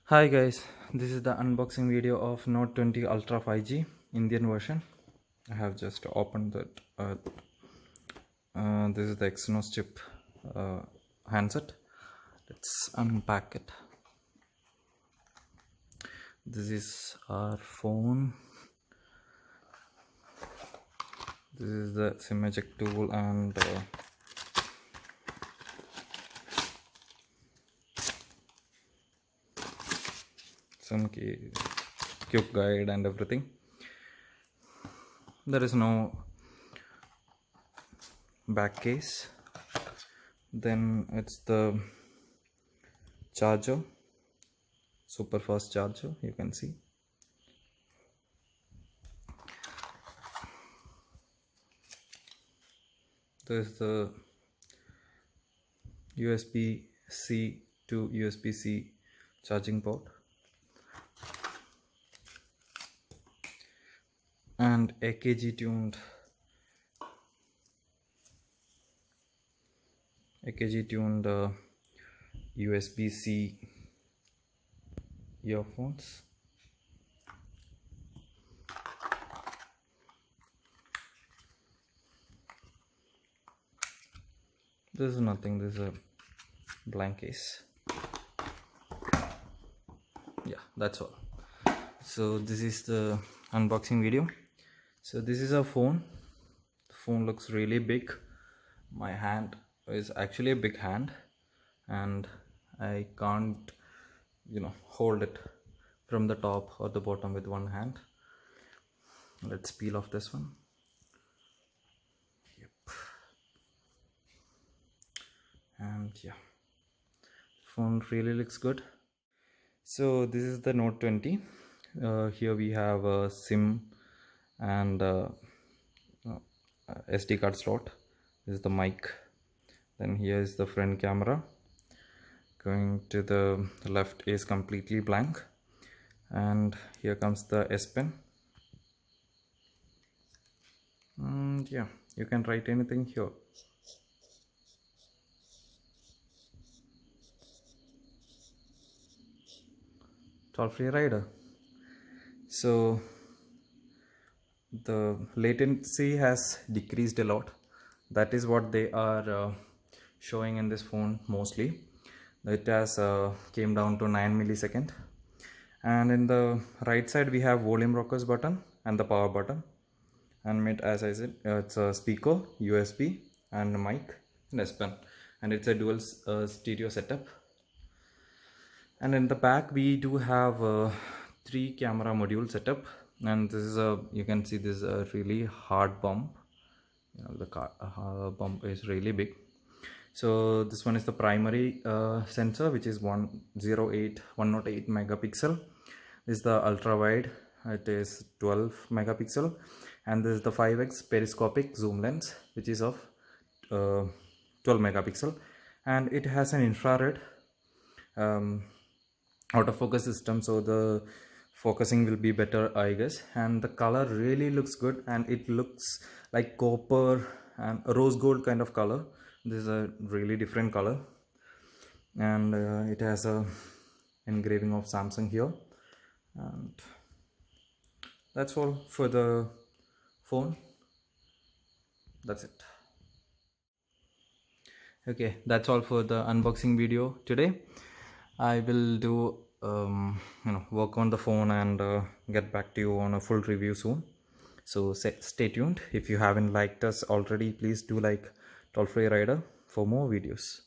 Hi guys, this is the unboxing video of Note 20 Ultra 5G Indian version. I have just opened that. This is the Exynos chip handset. Let's unpack it. This is our phone. This is the SIM eject tool and some quick guide and everything. There is no back case. Then it's the charger, super fast charger, you can see. There's the USB-C to USB-C charging port and AKG tuned USB-C earphones. This is nothing, this is a blank case. Yeah, that's all. So this is the unboxing video. So this is a phone. The phone looks really big. My hand is actually a big hand and I can't hold it from the top or the bottom with one hand. Let's peel off this one. Yep. And yeah, phone really looks good. So this is the Note 20. Here we have a SIM and SD card slot. This is the mic. Then here is the front camera. Going to the left is completely blank, and here comes the S Pen. And yeah, you can write anything here. Toll-free rider. So the latency has decreased a lot. That is what they are showing in this phone mostly. It has came down to 9 millisecond. And in the right side we have volume rockers button and the power button. And as I said, it's a speaker, USB and a mic and S Pen, and it's a dual stereo setup. And in the back we do have a 3 camera module setup, and this is you can see this is a really hard bump. The bump is really big. So this one is the primary sensor, which is 108 megapixel. This is the ultra wide, it is 12 megapixel, and this is the 5x periscopic zoom lens, which is of 12 megapixel, and it has an infrared autofocus system, so the focusing will be better, I guess. And the color really looks good, and it looks like copper and rose gold kind of color. This is a really different color, and it has a engraving of Samsung here. And that's all for the phone. That's it. Okay, that's all for the unboxing video today. I will do work on the phone and get back to you on a full review soon. So stay tuned. If you haven't liked us already, please do like Toll-free rider for more videos.